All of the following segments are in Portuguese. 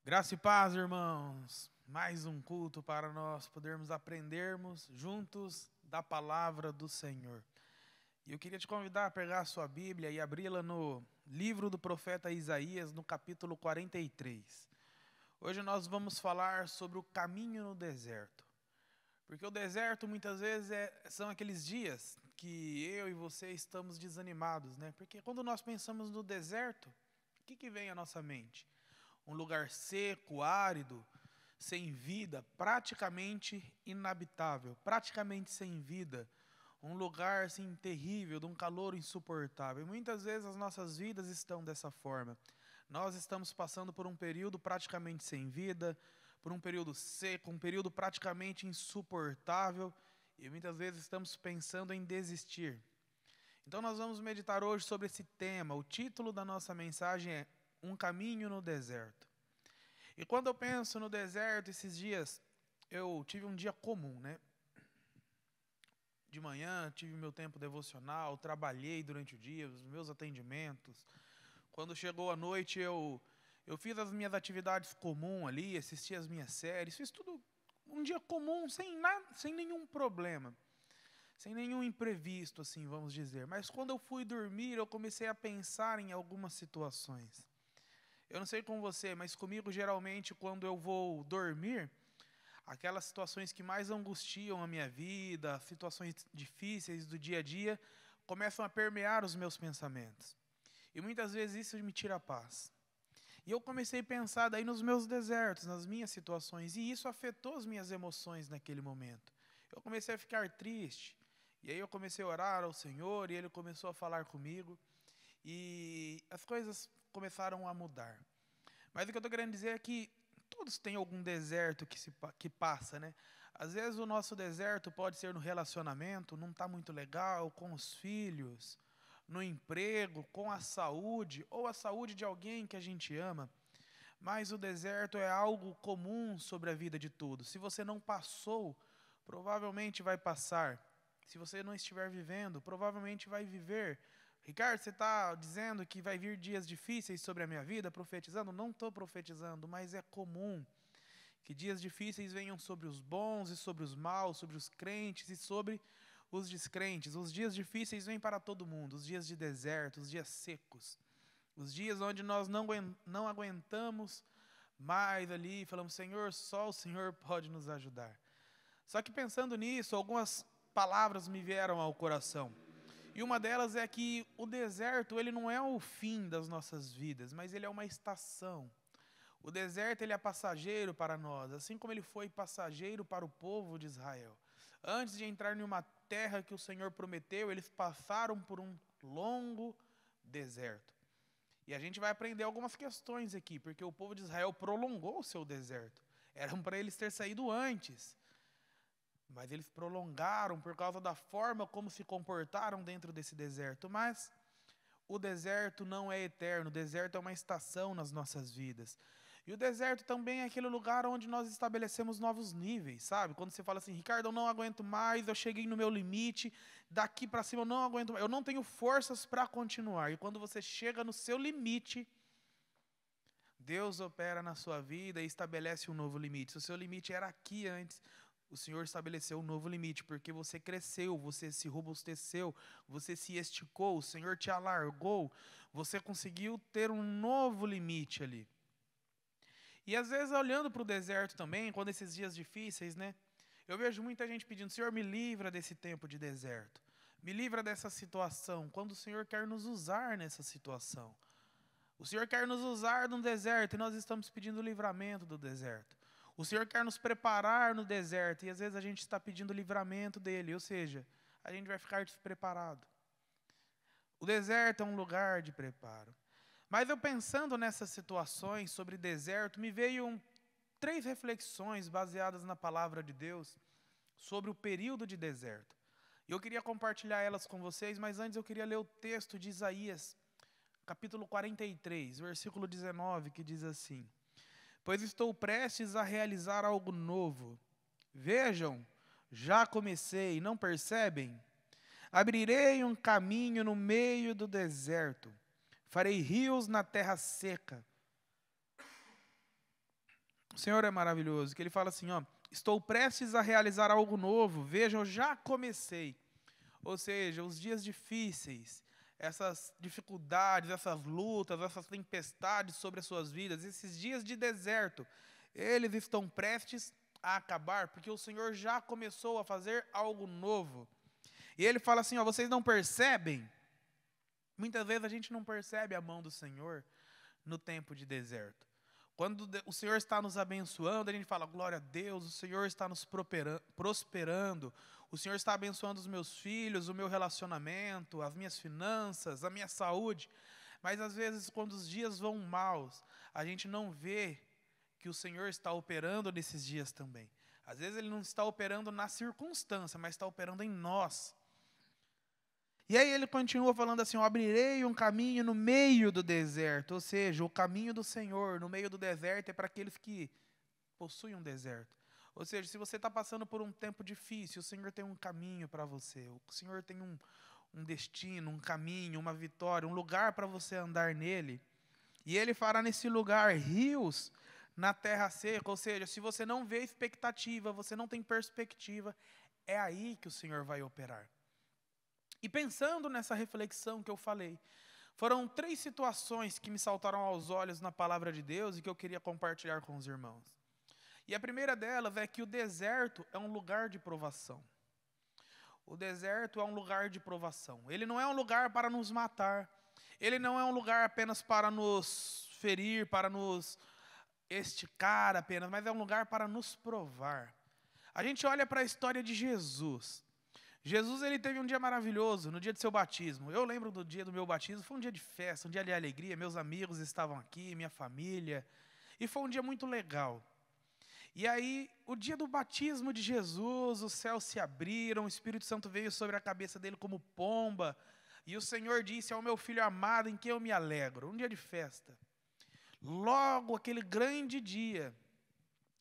Graça e paz, irmãos. Mais um culto para nós podermos aprendermos juntos da palavra do Senhor. E eu queria te convidar a pegar a sua Bíblia e abri-la no livro do profeta Isaías, no capítulo 43. Hoje nós vamos falar sobre o caminho no deserto. Porque o deserto muitas vezes são aqueles dias que eu e você estamos desanimados, né? Porque quando nós pensamos no deserto, o que vem à nossa mente? Um lugar seco, árido, sem vida, praticamente inabitável, praticamente sem vida. Um lugar assim terrível, de um calor insuportável. E muitas vezes as nossas vidas estão dessa forma. Nós estamos passando por um período praticamente sem vida, por um período seco, um período praticamente insuportável, e muitas vezes estamos pensando em desistir. Então nós vamos meditar hoje sobre esse tema. O título da nossa mensagem é Um Caminho no Deserto. E quando eu penso no deserto, esses dias, eu tive um dia comum, né? De manhã, tive meu tempo devocional, trabalhei durante o dia, os meus atendimentos. Quando chegou a noite, eu fiz as minhas atividades comuns ali, assisti as minhas séries, fiz tudo um dia comum, sem nenhum problema, sem nenhum imprevisto, assim, vamos dizer. Mas quando eu fui dormir, eu comecei a pensar em algumas situações. Eu não sei com você, mas comigo, geralmente, quando eu vou dormir, aquelas situações que mais angustiam a minha vida, situações difíceis do dia a dia, começam a permear os meus pensamentos. E muitas vezes isso me tira a paz. E eu comecei a pensar daí nos meus desertos, nas minhas situações, e isso afetou as minhas emoções naquele momento. Eu comecei a ficar triste, e aí eu comecei a orar ao Senhor, e Ele começou a falar comigo, e as coisas começaram a mudar. Mas o que eu estou querendo dizer é que todos têm algum deserto que passa, né? Às vezes o nosso deserto pode ser no relacionamento, não está muito legal, com os filhos, no emprego, com a saúde, ou a saúde de alguém que a gente ama. Mas o deserto é algo comum sobre a vida de todos. Se você não passou, provavelmente vai passar. Se você não estiver vivendo, provavelmente vai viver. Ricardo, você está dizendo que vai vir dias difíceis sobre a minha vida, profetizando? Não estou profetizando, mas é comum que dias difíceis venham sobre os bons e sobre os maus, sobre os crentes e sobre os descrentes. Os dias difíceis vêm para todo mundo, os dias de deserto, os dias secos, os dias onde nós não aguentamos mais ali, falamos, Senhor, só o Senhor pode nos ajudar. Só que pensando nisso, algumas palavras me vieram ao coração. E uma delas é que o deserto, ele não é o fim das nossas vidas, mas ele é uma estação. O deserto, ele é passageiro para nós, assim como ele foi passageiro para o povo de Israel. Antes de entrar em uma terra que o Senhor prometeu, eles passaram por um longo deserto. E a gente vai aprender algumas questões aqui, porque o povo de Israel prolongou o seu deserto. Era para eles ter saído antes. Mas eles prolongaram por causa da forma como se comportaram dentro desse deserto. Mas o deserto não é eterno, o deserto é uma estação nas nossas vidas. E o deserto também é aquele lugar onde nós estabelecemos novos níveis, sabe? Quando você fala assim, Ricardo, eu não aguento mais, eu cheguei no meu limite, daqui para cima eu não aguento mais, eu não tenho forças para continuar. E quando você chega no seu limite, Deus opera na sua vida e estabelece um novo limite. Se o seu limite era aqui antes, o Senhor estabeleceu um novo limite, porque você cresceu, você se robusteceu, você se esticou, o Senhor te alargou, você conseguiu ter um novo limite ali. E às vezes, olhando para o deserto também, quando esses dias difíceis, né? Eu vejo muita gente pedindo, Senhor, me livra desse tempo de deserto. Me livra dessa situação, quando o Senhor quer nos usar nessa situação. O Senhor quer nos usar no deserto e nós estamos pedindo livramento do deserto. O Senhor quer nos preparar no deserto e às vezes a gente está pedindo livramento dele, ou seja, a gente vai ficar despreparado. O deserto é um lugar de preparo. Mas eu pensando nessas situações sobre deserto, me veio três reflexões baseadas na palavra de Deus sobre o período de deserto. E eu queria compartilhar elas com vocês, mas antes eu queria ler o texto de Isaías, capítulo 43, versículo 19, que diz assim: Pois estou prestes a realizar algo novo. Vejam, já comecei, não percebem? Abrirei um caminho no meio do deserto. Farei rios na terra seca. O Senhor é maravilhoso, que Ele fala assim, ó, estou prestes a realizar algo novo, veja, eu já comecei. Ou seja, os dias difíceis, essas dificuldades, essas lutas, essas tempestades sobre as suas vidas, esses dias de deserto, eles estão prestes a acabar, porque o Senhor já começou a fazer algo novo. E Ele fala assim, ó, vocês não percebem? Muitas vezes a gente não percebe a mão do Senhor no tempo de deserto. Quando o Senhor está nos abençoando, a gente fala, glória a Deus, o Senhor está nos prosperando, o Senhor está abençoando os meus filhos, o meu relacionamento, as minhas finanças, a minha saúde. Mas às vezes, quando os dias vão maus, a gente não vê que o Senhor está operando nesses dias também. Às vezes Ele não está operando na circunstância, mas está operando em nós. E aí ele continua falando assim, eu abrirei um caminho no meio do deserto, ou seja, o caminho do Senhor no meio do deserto é para aqueles que possuem um deserto. Ou seja, se você está passando por um tempo difícil, o Senhor tem um caminho para você, o Senhor tem um destino, um caminho, uma vitória, um lugar para você andar nele. E Ele fará nesse lugar rios na terra seca, ou seja, se você não vê expectativa, você não tem perspectiva, é aí que o Senhor vai operar. E pensando nessa reflexão que eu falei, foram 3 situações que me saltaram aos olhos na palavra de Deus e que eu queria compartilhar com os irmãos. E a primeira delas é que o deserto é um lugar de provação. O deserto é um lugar de provação. Ele não é um lugar para nos matar. Ele não é um lugar apenas para nos ferir, para nos esticar apenas, mas é um lugar para nos provar. A gente olha para a história de Jesus. Jesus, ele teve um dia maravilhoso no dia do seu batismo. Eu lembro do dia do meu batismo, foi um dia de festa, um dia de alegria. Meus amigos estavam aqui, minha família. E foi um dia muito legal. E aí, o dia do batismo de Jesus, os céus se abriram, o Espírito Santo veio sobre a cabeça dele como pomba. E o Senhor disse, é o meu filho amado em quem eu me alegro. Um dia de festa. Logo, aquele grande dia,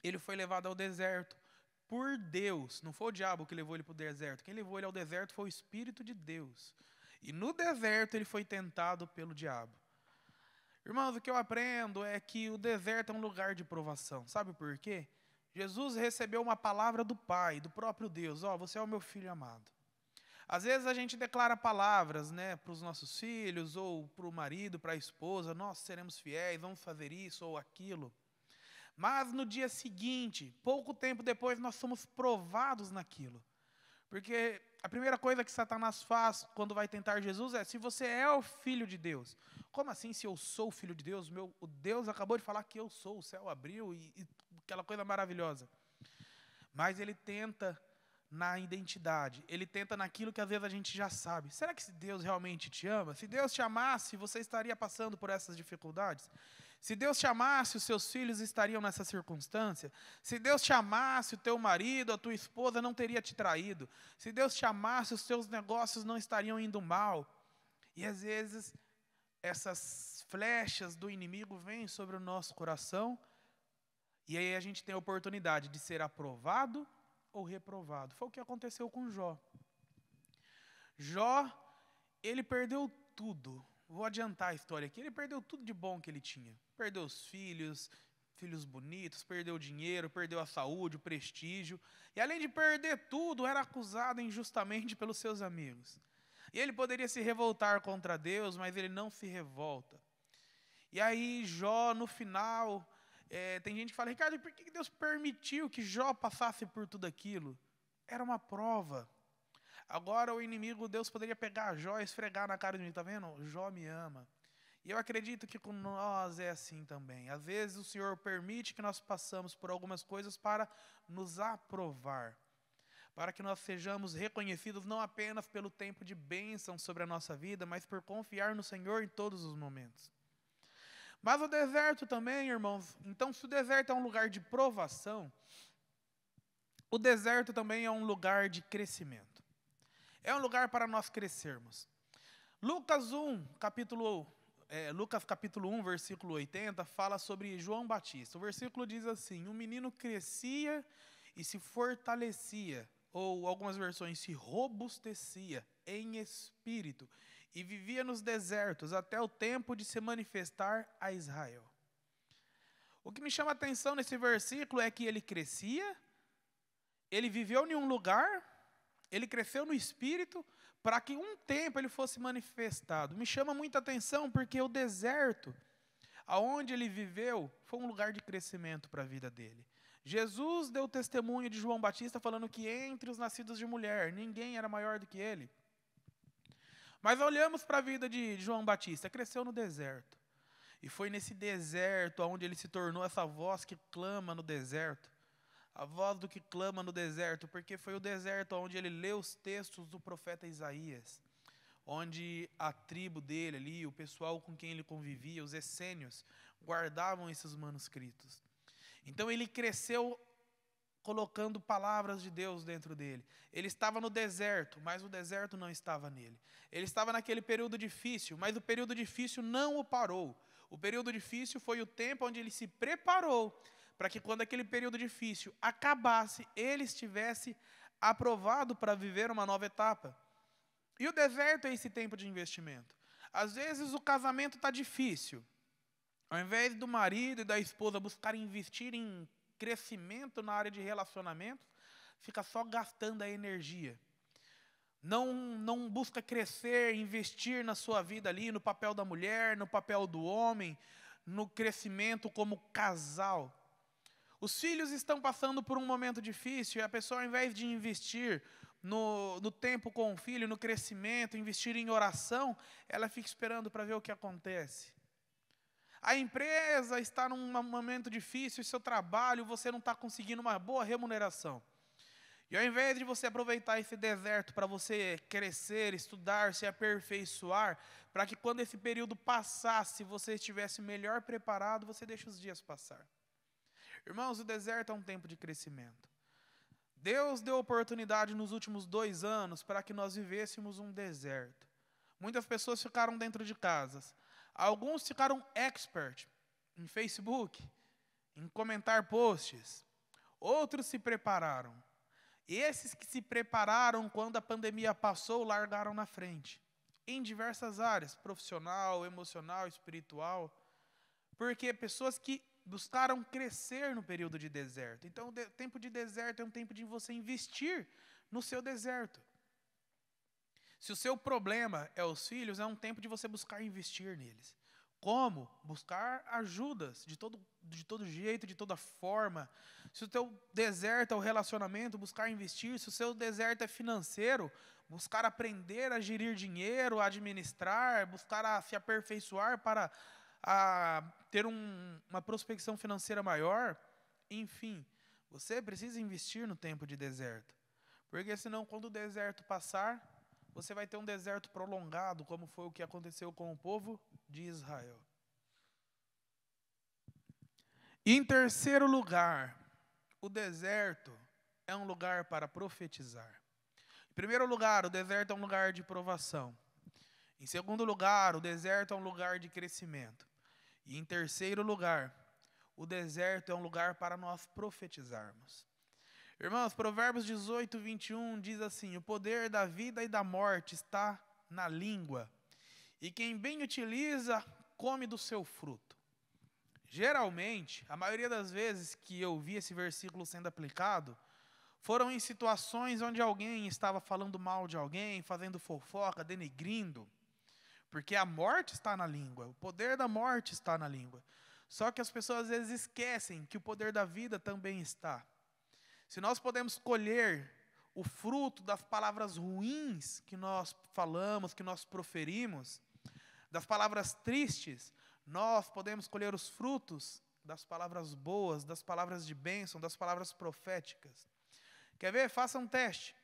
ele foi levado ao deserto. Por Deus, não foi o diabo que levou ele para o deserto, quem levou ele ao deserto foi o Espírito de Deus. E no deserto ele foi tentado pelo diabo. Irmãos, o que eu aprendo é que o deserto é um lugar de provação. Sabe por quê? Jesus recebeu uma palavra do Pai, do próprio Deus. Ó, você é o meu filho amado. Às vezes a gente declara palavras, né, para os nossos filhos, ou para o marido, para a esposa, nós seremos fiéis, vamos fazer isso ou aquilo. Mas no dia seguinte, pouco tempo depois, nós somos provados naquilo. Porque a primeira coisa que Satanás faz quando vai tentar Jesus é, se você é o Filho de Deus. Como assim, se eu sou o Filho de Deus? O Deus acabou de falar que eu sou, o céu abriu e aquela coisa maravilhosa. Mas ele tenta na identidade, ele tenta naquilo que às vezes a gente já sabe. Será que se Deus realmente te ama? Se Deus te amasse, você estaria passando por essas dificuldades? Se Deus te amasse, os seus filhos estariam nessa circunstância. Se Deus te amasse, o teu marido, a tua esposa não teria te traído. Se Deus te amasse, os teus negócios não estariam indo mal. E às vezes, essas flechas do inimigo vêm sobre o nosso coração. E aí a gente tem a oportunidade de ser aprovado ou reprovado. Foi o que aconteceu com Jó. Jó, ele perdeu tudo. Vou adiantar a história aqui. Ele perdeu tudo de bom que ele tinha. Perdeu os filhos, filhos bonitos, perdeu o dinheiro, perdeu a saúde, o prestígio. E além de perder tudo, era acusado injustamente pelos seus amigos. E ele poderia se revoltar contra Deus, mas ele não se revolta. E aí Jó, no final, tem gente que fala, Ricardo, por que Deus permitiu que Jó passasse por tudo aquilo? Era uma prova. Agora o inimigo, Deus poderia pegar Jó e esfregar na cara de mim, está vendo? Jó me ama. E eu acredito que com nós é assim também. Às vezes o Senhor permite que nós passamos por algumas coisas para nos aprovar. Para que nós sejamos reconhecidos não apenas pelo tempo de bênção sobre a nossa vida, mas por confiar no Senhor em todos os momentos. Mas o deserto também, irmãos, então se o deserto é um lugar de provação, o deserto também é um lugar de crescimento. É um lugar para nós crescermos. Lucas capítulo 1, versículo 80, fala sobre João Batista. O versículo diz assim, um menino crescia e se fortalecia, ou algumas versões, se robustecia em espírito, e vivia nos desertos até o tempo de se manifestar a Israel. O que me chama a atenção nesse versículo é que ele crescia, ele viveu em um lugar, ele cresceu no Espírito, para que um tempo ele fosse manifestado. Me chama muita atenção porque o deserto, aonde ele viveu, foi um lugar de crescimento para a vida dele. Jesus deu testemunho de João Batista falando que entre os nascidos de mulher, ninguém era maior do que ele. Mas olhamos para a vida de João Batista, cresceu no deserto. E foi nesse deserto onde ele se tornou essa voz que clama no deserto. A voz do que clama no deserto, porque foi o deserto onde ele leu os textos do profeta Isaías, onde a tribo dele ali, o pessoal com quem ele convivia, os essênios, guardavam esses manuscritos. Então ele cresceu colocando palavras de Deus dentro dele. Ele estava no deserto, mas o deserto não estava nele. Ele estava naquele período difícil, mas o período difícil não o parou. O período difícil foi o tempo onde ele se preparou para que quando aquele período difícil acabasse, ele estivesse aprovado para viver uma nova etapa. E o deserto é esse tempo de investimento. Às vezes o casamento está difícil. Ao invés do marido e da esposa buscarem investir em crescimento na área de relacionamento, fica só gastando a energia. Não busca crescer, investir na sua vida ali, no papel da mulher, no papel do homem, no crescimento como casal. Os filhos estão passando por um momento difícil e a pessoa, ao invés de investir no tempo com o filho, no crescimento, investir em oração, ela fica esperando para ver o que acontece. A empresa está num momento difícil, o seu trabalho, você não está conseguindo uma boa remuneração. E ao invés de você aproveitar esse deserto para você crescer, estudar, se aperfeiçoar, para que quando esse período passasse, você estivesse melhor preparado, você deixa os dias passar. Irmãos, o deserto é um tempo de crescimento. Deus deu oportunidade nos últimos 2 anos para que nós vivêssemos um deserto. Muitas pessoas ficaram dentro de casas. Alguns ficaram expert em Facebook, em comentar posts. Outros se prepararam. Esses que se prepararam quando a pandemia passou, largaram na frente. Em diversas áreas, profissional, emocional, espiritual. Porque pessoas que buscaram crescer no período de deserto. Então, o tempo de deserto é um tempo de você investir no seu deserto. Se o seu problema é os filhos, é um tempo de você buscar investir neles. Como? Buscar ajudas de todo jeito, de toda forma. Se o teu deserto é o relacionamento, buscar investir. Se o seu deserto é financeiro, buscar aprender a gerir dinheiro, a administrar, buscar a se aperfeiçoar para ter uma prospecção financeira maior. Enfim, você precisa investir no tempo de deserto. Porque senão, quando o deserto passar, você vai ter um deserto prolongado, como foi o que aconteceu com o povo de Israel. E em terceiro lugar, o deserto é um lugar para profetizar. Em primeiro lugar, o deserto é um lugar de provação. Em segundo lugar, o deserto é um lugar de crescimento. E em terceiro lugar, o deserto é um lugar para nós profetizarmos. Irmãos, Provérbios 18, 21 diz assim: o poder da vida e da morte está na língua, e quem bem utiliza, come do seu fruto. Geralmente, a maioria das vezes que eu vi esse versículo sendo aplicado, foram em situações onde alguém estava falando mal de alguém, fazendo fofoca, denegrindo, porque a morte está na língua, o poder da morte está na língua. Só que as pessoas às vezes esquecem que o poder da vida também está. Se nós podemos colher o fruto das palavras ruins que nós falamos, que nós proferimos, das palavras tristes, nós podemos colher os frutos das palavras boas, das palavras de bênção, das palavras proféticas. Quer ver? Faça um teste.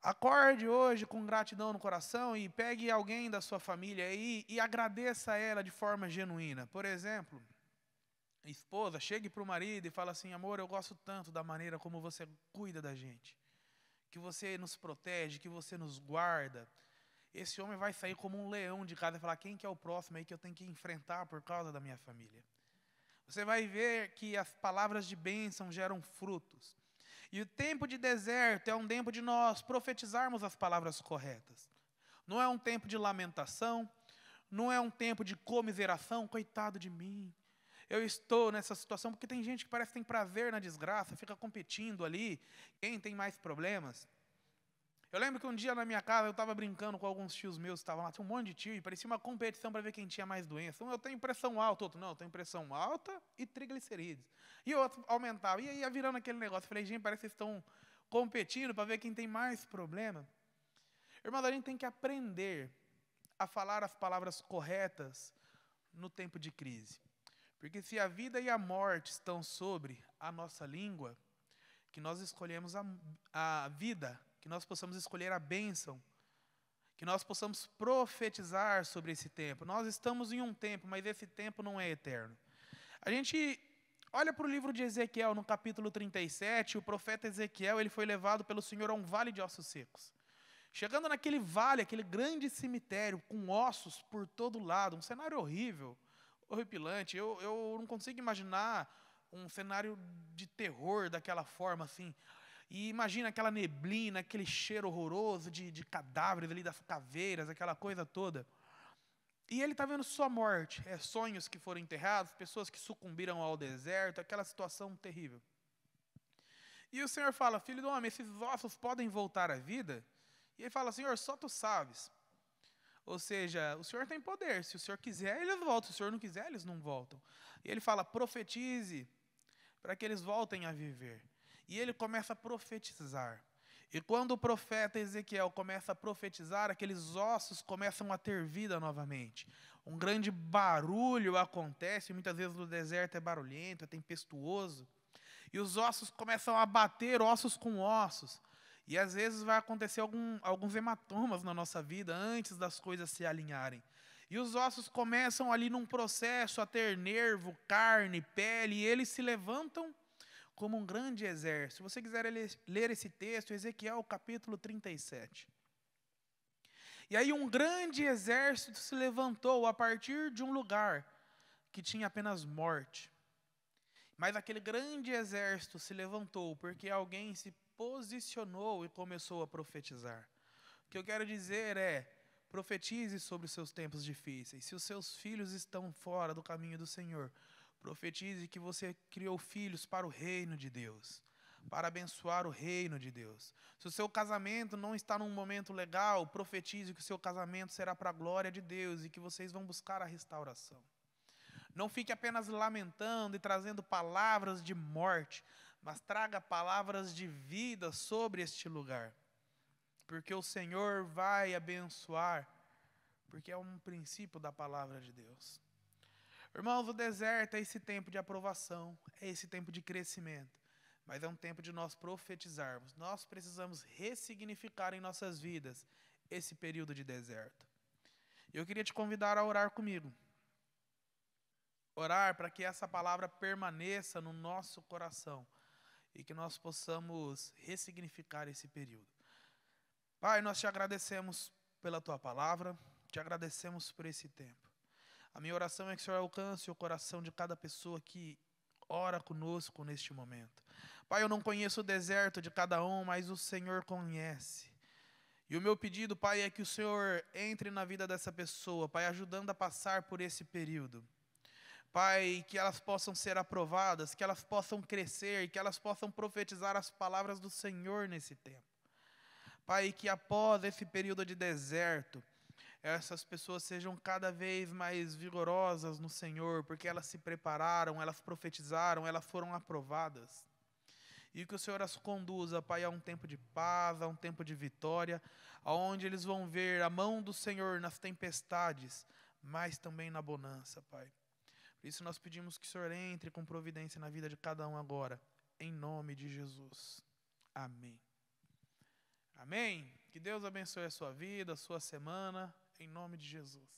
Acorde hoje com gratidão no coração e pegue alguém da sua família aí e agradeça a ela de forma genuína. Por exemplo, a esposa, chegue para o marido e fala assim: amor, eu gosto tanto da maneira como você cuida da gente, que você nos protege, que você nos guarda. Esse homem vai sair como um leão de casa e falar: quem que é o próximo aí que eu tenho que enfrentar por causa da minha família? Você vai ver que as palavras de bênção geram frutos. E o tempo de deserto é um tempo de nós profetizarmos as palavras corretas. Não é um tempo de lamentação, não é um tempo de comiseração, coitado de mim. eu estou nessa situação, porque tem gente que parece que tem prazer na desgraça, fica competindo ali, quem tem mais problemas. Eu lembro que um dia na minha casa eu estava brincando com alguns tios meus que estavam lá, tinha um monte de tio, e parecia uma competição para ver quem tinha mais doença. Um, eu tenho pressão alta, outro, não, eu tenho pressão alta e triglicerídeos. E o outro aumentava, e aí ia virando aquele negócio. Eu falei, gente, parece que vocês estão competindo para ver quem tem mais problema. Irmãos, a gente tem que aprender a falar as palavras corretas no tempo de crise. Porque se a vida e a morte estão sobre a nossa língua, que nós escolhemos a vida, que nós possamos escolher a bênção, que nós possamos profetizar sobre esse tempo. Nós estamos em um tempo, mas esse tempo não é eterno. A gente olha para o livro de Ezequiel, no capítulo 37, o profeta Ezequiel, ele foi levado pelo Senhor a um vale de ossos secos. Chegando naquele vale, aquele grande cemitério, com ossos por todo lado, um cenário horrível, horripilante. Eu não consigo imaginar um cenário de terror daquela forma assim. E imagina aquela neblina, aquele cheiro horroroso de cadáveres ali, das caveiras, aquela coisa toda. E ele está vendo só morte, sonhos que foram enterrados, pessoas que sucumbiram ao deserto, aquela situação terrível. E o Senhor fala, filho do homem, esses ossos podem voltar à vida? E ele fala, Senhor, só tu sabes. Ou seja, o Senhor tem poder, se o Senhor quiser, eles voltam, se o Senhor não quiser, eles não voltam. E ele fala, profetize para que eles voltem a viver. E ele começa a profetizar. E quando o profeta Ezequiel começa a profetizar, aqueles ossos começam a ter vida novamente. Um grande barulho acontece, muitas vezes o deserto é barulhento, é tempestuoso. E os ossos começam a bater ossos com ossos. E às vezes vai acontecer alguns hematomas na nossa vida antes das coisas se alinharem. E os ossos começam ali num processo a ter nervo, carne, pele, e eles se levantam como um grande exército. Se você quiser ler esse texto, Ezequiel capítulo 37. E aí um grande exército se levantou a partir de um lugar que tinha apenas morte. Mas aquele grande exército se levantou porque alguém se posicionou e começou a profetizar. O que eu quero dizer é, profetize sobre os seus tempos difíceis. Se os seus filhos estão fora do caminho do Senhor, profetize que você criou filhos para o reino de Deus, para abençoar o reino de Deus. Se o seu casamento não está num momento legal, profetize que o seu casamento será para a glória de Deus e que vocês vão buscar a restauração. Não fique apenas lamentando e trazendo palavras de morte, mas traga palavras de vida sobre este lugar. Porque o Senhor vai abençoar, porque é um princípio da palavra de Deus. Irmãos, o deserto é esse tempo de aprovação, é esse tempo de crescimento, mas é um tempo de nós profetizarmos. Nós precisamos ressignificar em nossas vidas esse período de deserto. Eu queria te convidar a orar comigo. Orar para que essa palavra permaneça no nosso coração e que nós possamos ressignificar esse período. Pai, nós te agradecemos pela tua palavra, te agradecemos por esse tempo. A minha oração é que o Senhor alcance o coração de cada pessoa que ora conosco neste momento. Pai, eu não conheço o deserto de cada um, mas o Senhor conhece. E o meu pedido, Pai, é que o Senhor entre na vida dessa pessoa, Pai, ajudando a passar por esse período. Pai, que elas possam ser aprovadas, que elas possam crescer, que elas possam profetizar as palavras do Senhor nesse tempo. Pai, que após esse período de deserto, essas pessoas sejam cada vez mais vigorosas no Senhor, porque elas se prepararam, elas profetizaram, elas foram aprovadas. E que o Senhor as conduza, Pai, a um tempo de paz, a um tempo de vitória, aonde eles vão ver a mão do Senhor nas tempestades, mas também na bonança, Pai. Por isso nós pedimos que o Senhor entre com providência na vida de cada um agora, em nome de Jesus. Amém. Amém. Que Deus abençoe a sua vida, a sua semana, em nome de Jesus.